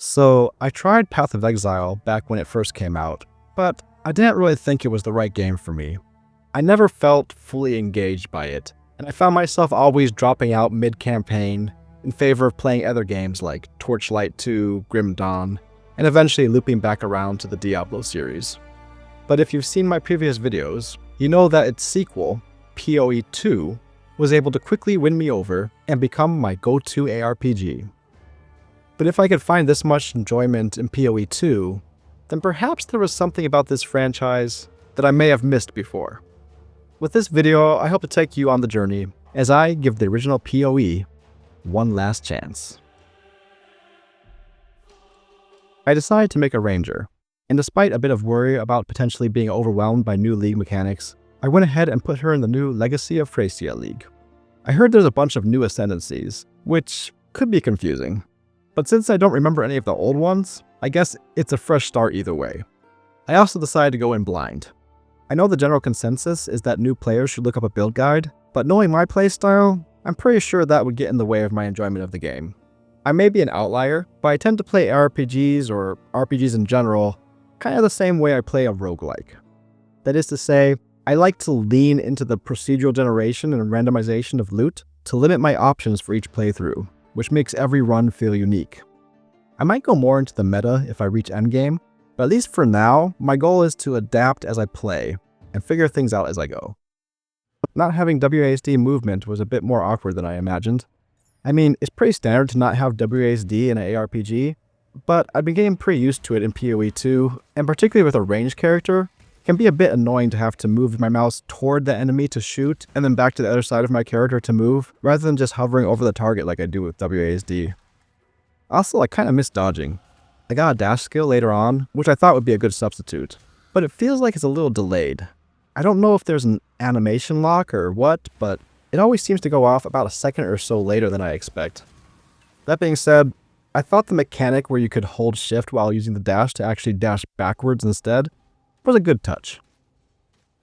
So, I tried Path of Exile back when it first came out, but I didn't really think it was the right game for me. I never felt fully engaged by it, and I found myself always dropping out mid-campaign in favor of playing other games like Torchlight 2, Grim Dawn, and eventually looping back around to the Diablo series. But if you've seen my previous videos, you know that its sequel, PoE2, was able to quickly win me over and become my go-to ARPG. But if I could find this much enjoyment in PoE2, then perhaps there was something about this franchise that I may have missed before. With this video, I hope to take you on the journey as I give the original PoE one last chance. I decided to make a ranger, and despite a bit of worry about potentially being overwhelmed by new league mechanics, I went ahead and put her in the new Legacy of Thracia league. I heard there's a bunch of new Ascendancies, which could be confusing. But since I don't remember any of the old ones, I guess it's a fresh start either way. I also decided to go in blind. I know the general consensus is that new players should look up a build guide, but knowing my playstyle, I'm pretty sure that would get in the way of my enjoyment of the game. I may be an outlier, but I tend to play RPGs or RPGs in general kind of the same way I play a roguelike. That is to say, I like to lean into the procedural generation and randomization of loot to limit my options for each playthrough, which makes every run feel unique. I might go more into the meta if I reach endgame, but at least for now, my goal is to adapt as I play and figure things out as I go. Not having WASD movement was a bit more awkward than I imagined. I mean, it's pretty standard to not have WASD in an ARPG, but I've been getting pretty used to it in PoE2, and particularly with a ranged character, it can be a bit annoying to have to move my mouse toward the enemy to shoot, and then back to the other side of my character to move, rather than just hovering over the target like I do with WASD. Also, I kind of miss dodging. I got a dash skill later on, which I thought would be a good substitute, but it feels like it's a little delayed. I don't know if there's an animation lock or what, but it always seems to go off about a second or so later than I expect. That being said, I thought the mechanic where you could hold shift while using the dash to actually dash backwards instead was a good touch.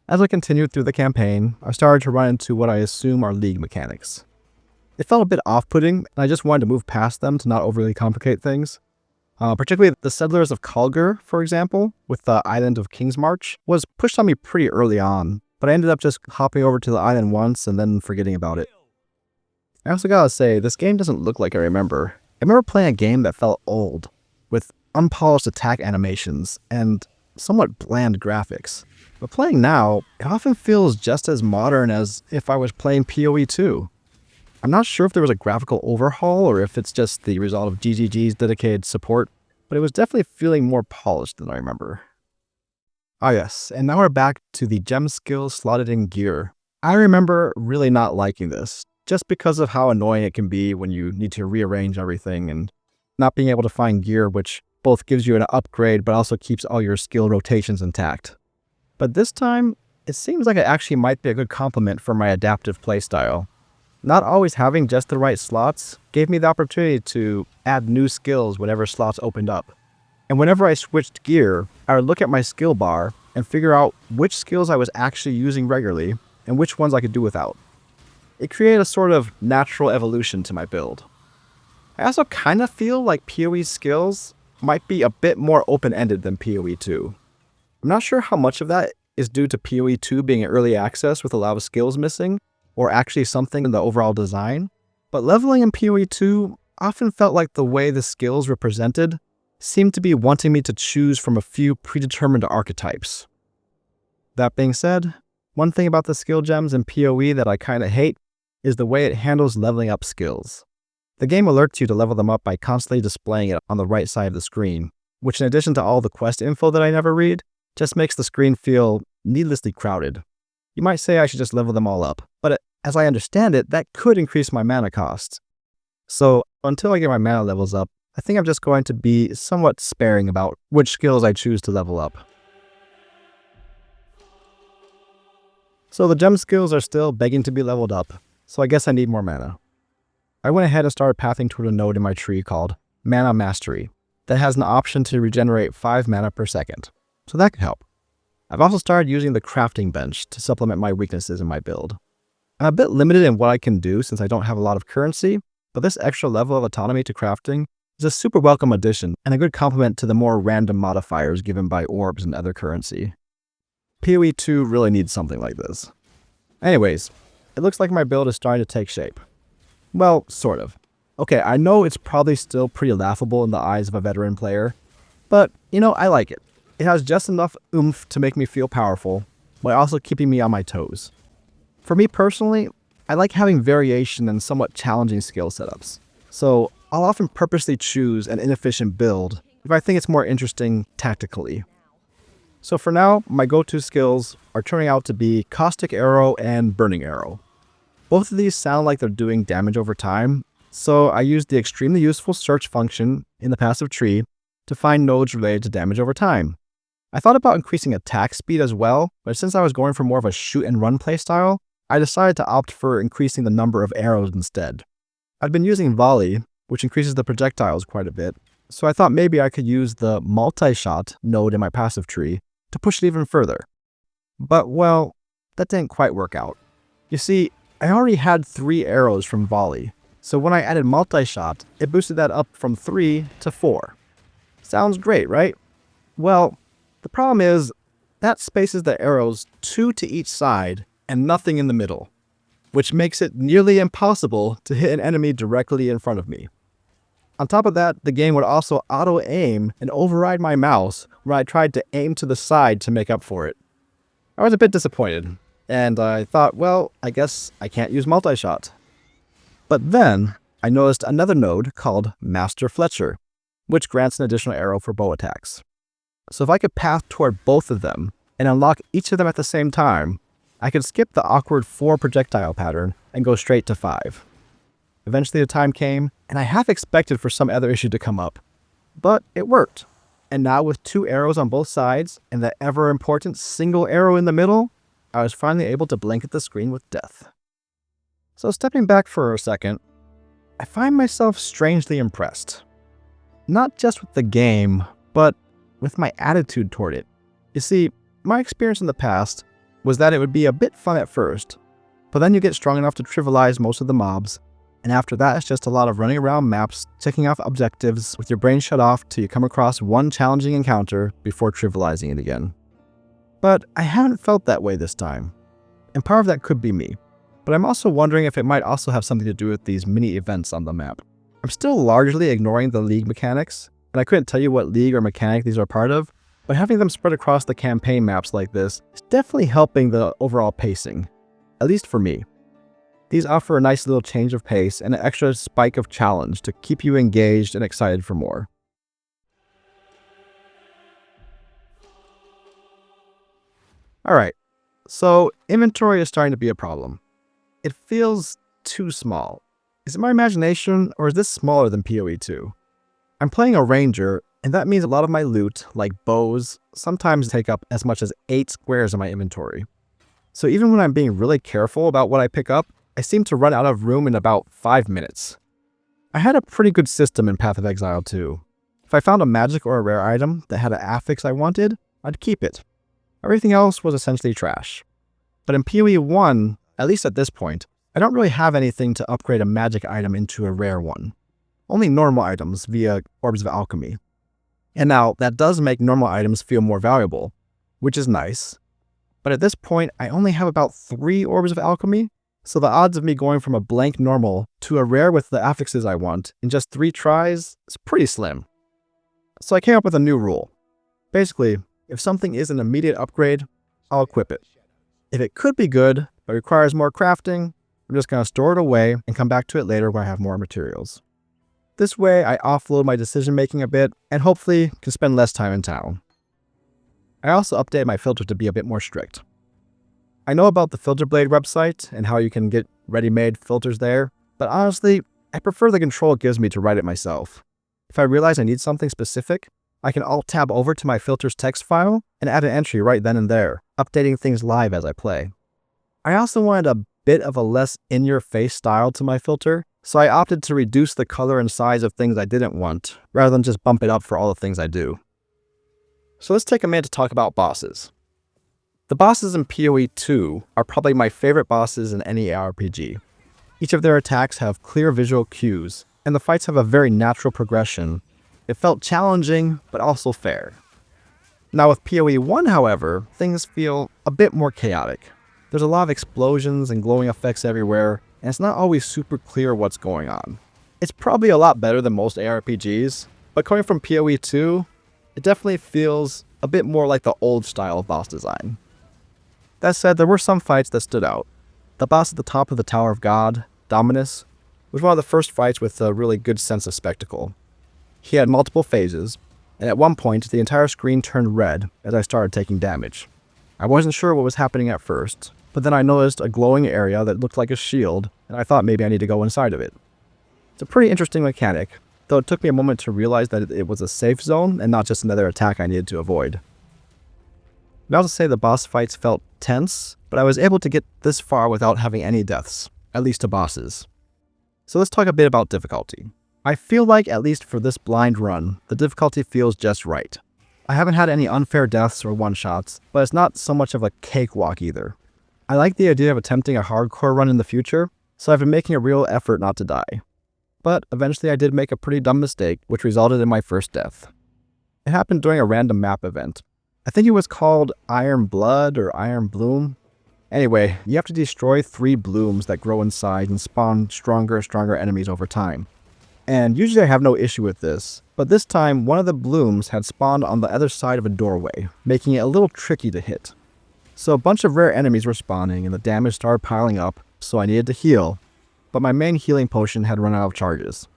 As I continued through the campaign, I started to run into what I assume are league mechanics. It felt a bit off-putting, and I just wanted to move past them to not overly complicate things. Particularly the Settlers of Kalgur, for example, with the Island of Kingsmarch, was pushed on me pretty early on, but I ended up just hopping over to the island once and then forgetting about it. I also gotta say, this game doesn't look like I remember. I remember playing a game that felt old, with unpolished attack animations and somewhat bland graphics. But playing now, it often feels just as modern as if I was playing PoE2. I'm not sure if there was a graphical overhaul or if it's just the result of GGG's dedicated support, but it was definitely feeling more polished than I remember. Ah yes, and now we're back to the gem skills slotted in gear. I remember really not liking this, just because of how annoying it can be when you need to rearrange everything and not being able to find gear which both gives you an upgrade but also keeps all your skill rotations intact. But this time, it seems like it actually might be a good complement for my adaptive playstyle. Not always having just the right slots gave me the opportunity to add new skills whenever slots opened up. And whenever I switched gear, I would look at my skill bar and figure out which skills I was actually using regularly and which ones I could do without. It created a sort of natural evolution to my build. I also kind of feel like PoE's skills might be a bit more open-ended than PoE2. I'm not sure how much of that is due to PoE2 being early access with a lot of skills missing, or actually something in the overall design, but leveling in PoE2 often felt like the way the skills were presented seemed to be wanting me to choose from a few predetermined archetypes. That being said, one thing about the skill gems in PoE that I kinda hate is the way it handles leveling up skills. The game alerts you to level them up by constantly displaying it on the right side of the screen, which in addition to all the quest info that I never read, just makes the screen feel needlessly crowded. You might say I should just level them all up, but as I understand it, that could increase my mana cost. So until I get my mana levels up, I think I'm just going to be somewhat sparing about which skills I choose to level up. So the gem skills are still begging to be leveled up, so I guess I need more mana. I went ahead and started pathing toward a node in my tree called Mana Mastery that has an option to regenerate 5 mana per second, so that could help. I've also started using the crafting bench to supplement my weaknesses in my build. I'm a bit limited in what I can do since I don't have a lot of currency, but this extra level of autonomy to crafting It's a super welcome addition and a good complement to the more random modifiers given by orbs and other currency. PoE2 really needs something like this. Anyways, it looks like my build is starting to take shape. Well, sort of. Okay, I know it's probably still pretty laughable in the eyes of a veteran player, but, I like it. It has just enough oomph to make me feel powerful, while also keeping me on my toes. For me personally, I like having variation and somewhat challenging skill setups, so I'll often purposely choose an inefficient build if I think it's more interesting tactically. So for now, my go-to skills are turning out to be Caustic Arrow and Burning Arrow. Both of these sound like they're doing damage over time, so I use the extremely useful search function in the passive tree to find nodes related to damage over time. I thought about increasing attack speed as well, but since I was going for more of a shoot and run playstyle, I decided to opt for increasing the number of arrows instead. I'd been using volley, which increases the projectiles quite a bit, so I thought maybe I could use the multi-shot node in my passive tree to push it even further. But well, that didn't quite work out. You see, I already had 3 arrows from volley, so when I added multi-shot, it boosted that up from 3 to 4. Sounds great, right? Well, the problem is, that spaces the arrows 2 to each side and nothing in the middle, which makes it nearly impossible to hit an enemy directly in front of me. On top of that, the game would also auto-aim and override my mouse when I tried to aim to the side to make up for it. I was a bit disappointed, and I thought, well, I guess I can't use multi-shot. But then, I noticed another node called Master Fletcher, which grants an additional arrow for bow attacks. So if I could path toward both of them and unlock each of them at the same time, I could skip the awkward 4 projectile pattern and go straight to 5. Eventually the time came, and I half expected for some other issue to come up. But it worked. And now with 2 arrows on both sides and the ever-important single arrow in the middle, I was finally able to blanket the screen with death. So stepping back for a second, I find myself strangely impressed. Not just with the game, but with my attitude toward it. You see, my experience in the past was that it would be a bit fun at first, but then you get strong enough to trivialize most of the mobs, and after that it's just a lot of running around maps, checking off objectives with your brain shut off till you come across one challenging encounter before trivializing it again. But I haven't felt that way this time, and part of that could be me, but I'm also wondering if it might also have something to do with these mini events on the map. I'm still largely ignoring the league mechanics, and I couldn't tell you what league or mechanic these are part of, but having them spread across the campaign maps like this is definitely helping the overall pacing, at least for me. These offer a nice little change of pace and an extra spike of challenge to keep you engaged and excited for more. Alright, so inventory is starting to be a problem. It feels too small. Is it my imagination, or is this smaller than PoE2? I'm playing a ranger, and that means a lot of my loot, like bows, sometimes take up as much as 8 squares in my inventory. So even when I'm being really careful about what I pick up, I seem to run out of room in about 5 minutes. I had a pretty good system in Path of Exile too. If I found a magic or a rare item that had an affix I wanted, I'd keep it. Everything else was essentially trash. But in PoE1, at least at this point, I don't really have anything to upgrade a magic item into a rare one. Only normal items via Orbs of Alchemy. And now, that does make normal items feel more valuable, which is nice. But at this point, I only have about 3 Orbs of Alchemy, so the odds of me going from a blank normal to a rare with the affixes I want in just 3 tries is pretty slim. So I came up with a new rule. Basically, if something is an immediate upgrade, I'll equip it. If it could be good, but requires more crafting, I'm just going to store it away and come back to it later when I have more materials. This way, I offload my decision making a bit and hopefully can spend less time in town. I also updated my filter to be a bit more strict. I know about the Filter Blade website and how you can get ready-made filters there, but honestly, I prefer the control it gives me to write it myself. If I realize I need something specific, I can Alt-tab over to my filters text file and add an entry right then and there, updating things live as I play. I also wanted a bit of a less in-your-face style to my filter, so I opted to reduce the color and size of things I didn't want, rather than just bump it up for all the things I do. So let's take a minute to talk about bosses. The bosses in PoE2 are probably my favorite bosses in any ARPG. Each of their attacks have clear visual cues, and the fights have a very natural progression. It felt challenging, but also fair. Now with PoE1, however, things feel a bit more chaotic. There's a lot of explosions and glowing effects everywhere, and it's not always super clear what's going on. It's probably a lot better than most ARPGs, but coming from PoE2, it definitely feels a bit more like the old style of boss design. That said, there were some fights that stood out. The boss at the top of the Tower of God, Dominus, was one of the first fights with a really good sense of spectacle. He had multiple phases, and at one point the entire screen turned red as I started taking damage. I wasn't sure what was happening at first, but then I noticed a glowing area that looked like a shield, and I thought maybe I need to go inside of it. It's a pretty interesting mechanic, though it took me a moment to realize that it was a safe zone and not just another attack I needed to avoid. Not to say the boss fights felt tense, but I was able to get this far without having any deaths, at least to bosses. So let's talk a bit about difficulty. I feel like, at least for this blind run, the difficulty feels just right. I haven't had any unfair deaths or one-shots, but it's not so much of a cakewalk either. I like the idea of attempting a hardcore run in the future, so I've been making a real effort not to die. But eventually I did make a pretty dumb mistake, which resulted in my first death. It happened during a random map event. I think it was called Iron Blood or Iron Bloom. Anyway, you have to destroy 3 blooms that grow inside and spawn stronger and stronger enemies over time. And usually I have no issue with this, but this time one of the blooms had spawned on the other side of a doorway, making it a little tricky to hit. So a bunch of rare enemies were spawning and the damage started piling up, so I needed to heal, but my main healing potion had run out of charges.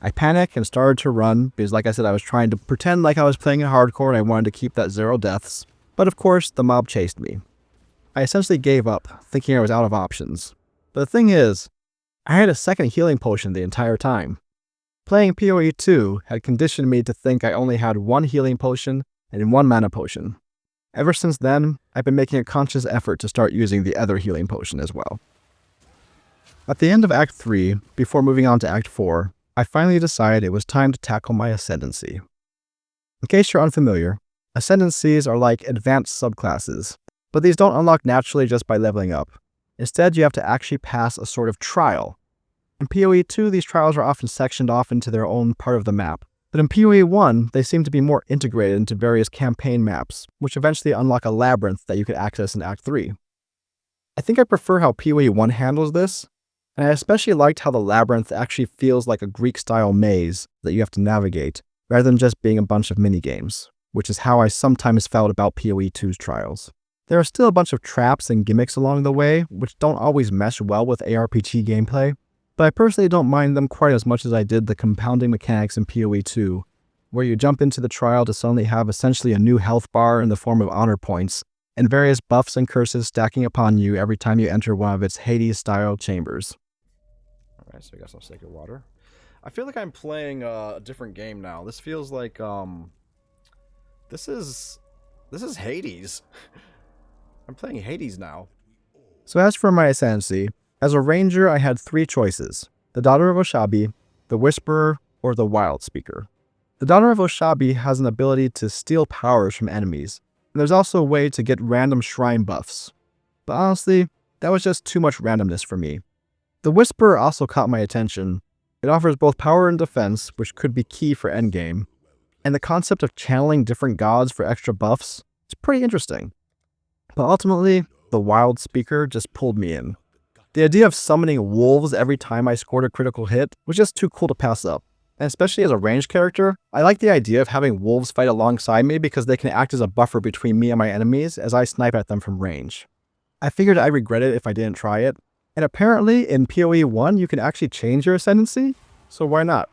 I panicked and started to run because, like I said, I was trying to pretend like I was playing in hardcore and I wanted to keep that 0 deaths, but of course the mob chased me. I essentially gave up, thinking I was out of options. But the thing is, I had a second healing potion the entire time. Playing PoE2 had conditioned me to think I only had 1 healing potion and 1 mana potion. Ever since then, I've been making a conscious effort to start using the other healing potion as well. At the end of Act 3, before moving on to Act 4, I finally decided it was time to tackle my Ascendancy. In case you're unfamiliar, Ascendancies are like advanced subclasses, but these don't unlock naturally just by leveling up. Instead, you have to actually pass a sort of trial. In PoE2, these trials are often sectioned off into their own part of the map, but in PoE1, they seem to be more integrated into various campaign maps, which eventually unlock a labyrinth that you can access in Act 3. I think I prefer how PoE1 handles this, and I especially liked how the labyrinth actually feels like a Greek-style maze that you have to navigate, rather than just being a bunch of minigames, which is how I sometimes felt about PoE2's trials. There are still a bunch of traps and gimmicks along the way, which don't always mesh well with ARPG gameplay, but I personally don't mind them quite as much as I did the compounding mechanics in PoE2, where you jump into the trial to suddenly have essentially a new health bar in the form of honor points, and various buffs and curses stacking upon you every time you enter one of its Hades-style chambers. Alright, so I got some sacred water. I feel like I'm playing a different game now. This feels like, This is Hades. I'm playing Hades now. So as for my Ascendancy, as a ranger I had 3 choices: the Daughter of Oshabi, the Whisperer, or the Wild Speaker. The Daughter of Oshabi has an ability to steal powers from enemies, and there's also a way to get random shrine buffs. But honestly, that was just too much randomness for me. The Whisperer also caught my attention. It offers both power and defense, which could be key for endgame, and the concept of channeling different gods for extra buffs is pretty interesting. But ultimately, the Wild Speaker just pulled me in. The idea of summoning wolves every time I scored a critical hit was just too cool to pass up. And especially as a ranged character, I like the idea of having wolves fight alongside me because they can act as a buffer between me and my enemies as I snipe at them from range. I figured I'd regret it if I didn't try it, and apparently in PoE1 you can actually change your Ascendancy, so why not?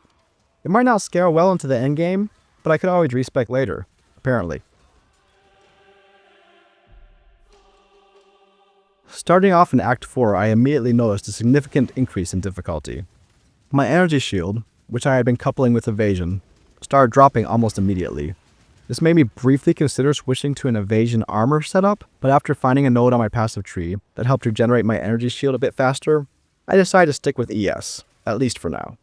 It might not scale well into the endgame, but I could always respec later, apparently. Starting off in Act 4, I immediately noticed a significant increase in difficulty. My energy shield, which I had been coupling with evasion, started dropping almost immediately. This made me briefly consider switching to an evasion armor setup, but after finding a node on my passive tree that helped regenerate my energy shield a bit faster, I decided to stick with ES, at least for now.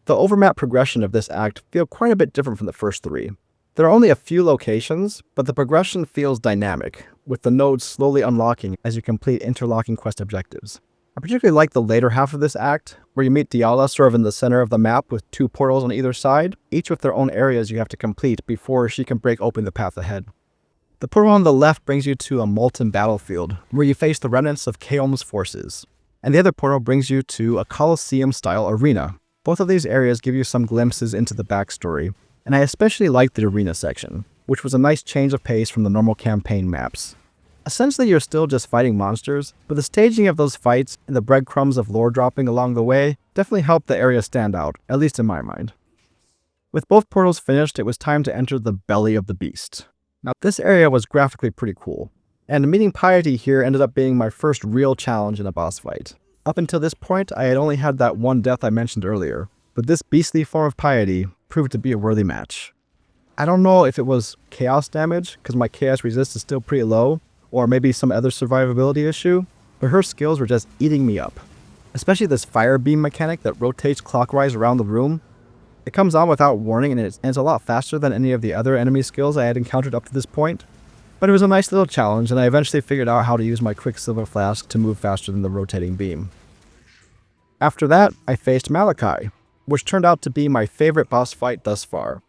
The overmap progression of this act feels quite a bit different from the first 3. There are only a few locations, but the progression feels dynamic, with the nodes slowly unlocking as you complete interlocking quest objectives. I particularly like the later half of this act, where you meet Diala sort of in the center of the map with 2 portals on either side, each with their own areas you have to complete before she can break open the path ahead. The portal on the left brings you to a molten battlefield, where you face the remnants of Kaom's forces, and the other portal brings you to a Colosseum-style arena. Both of these areas give you some glimpses into the backstory, and I especially liked the arena section, which was a nice change of pace from the normal campaign maps. Essentially, you're still just fighting monsters, but the staging of those fights and the breadcrumbs of lore dropping along the way definitely helped the area stand out, at least in my mind. With both portals finished, it was time to enter the belly of the beast. Now, this area was graphically pretty cool, and meeting Piety here ended up being my first real challenge in a boss fight. Up until this point, I had only had that one death I mentioned earlier, but this beastly form of Piety proved to be a worthy match. I don't know if it was chaos damage, because my chaos resist is still pretty low, or maybe some other survivability issue, but her skills were just eating me up. Especially this fire beam mechanic that rotates clockwise around the room. It comes on without warning and it's a lot faster than any of the other enemy skills I had encountered up to this point. But it was a nice little challenge, and I eventually figured out how to use my Quicksilver Flask to move faster than the rotating beam. After that, I faced Malachi, which turned out to be my favorite boss fight thus far.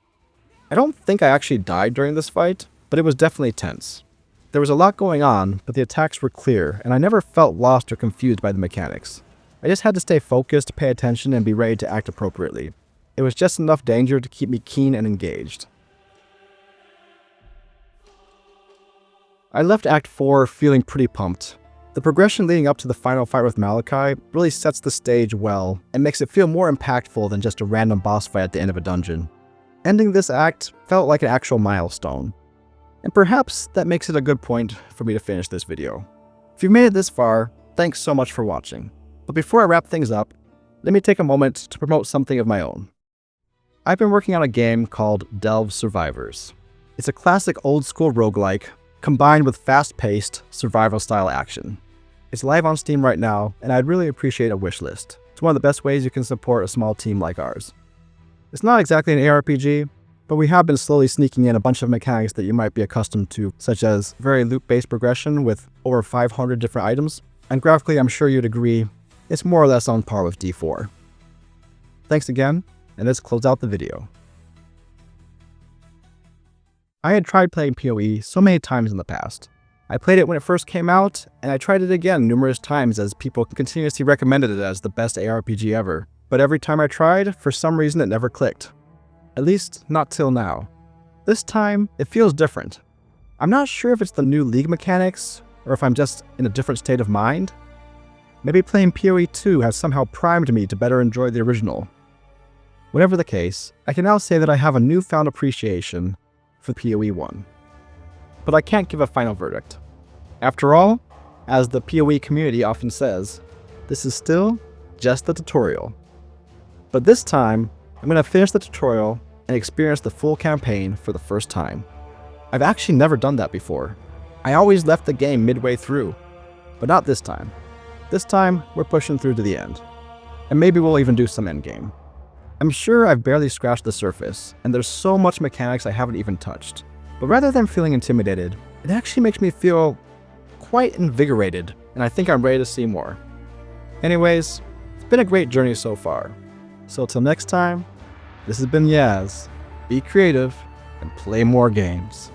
I don't think I actually died during this fight, but it was definitely tense. There was a lot going on, but the attacks were clear, and I never felt lost or confused by the mechanics. I just had to stay focused, pay attention, and be ready to act appropriately. It was just enough danger to keep me keen and engaged. I left Act 4 feeling pretty pumped. The progression leading up to the final fight with Malachi really sets the stage well and makes it feel more impactful than just a random boss fight at the end of a dungeon. Ending this act felt like an actual milestone. And perhaps that makes it a good point for me to finish this video. If you've made it this far, thanks so much for watching. But before I wrap things up, let me take a moment to promote something of my own. I've been working on a game called Delve Survivors. It's a classic old-school roguelike combined with fast-paced survival-style action. It's live on Steam right now, and I'd really appreciate a wishlist. It's one of the best ways you can support a small team like ours. It's not exactly an ARPG, but we have been slowly sneaking in a bunch of mechanics that you might be accustomed to, such as very loop-based progression with over 500 different items, and graphically I'm sure you'd agree, it's more or less on par with D4. Thanks again, and let's close out the video. I had tried playing PoE so many times in the past. I played it when it first came out, and I tried it again numerous times as people continuously recommended it as the best ARPG ever. But every time I tried, for some reason it never clicked. At least, not till now. This time, it feels different. I'm not sure if it's the new League mechanics, or if I'm just in a different state of mind. Maybe playing PoE2 has somehow primed me to better enjoy the original. Whatever the case, I can now say that I have a newfound appreciation for PoE1. But I can't give a final verdict. After all, as the PoE community often says, this is still just the tutorial. But this time, I'm going to finish the tutorial and experience the full campaign for the first time. I've actually never done that before. I always left the game midway through, but not this time. This time, we're pushing through to the end. And maybe we'll even do some endgame. I'm sure I've barely scratched the surface, and there's so much mechanics I haven't even touched. But rather than feeling intimidated, it actually makes me feel quite invigorated, and I think I'm ready to see more. Anyways, it's been a great journey so far. So till next time, this has been Yaz. Be creative and play more games.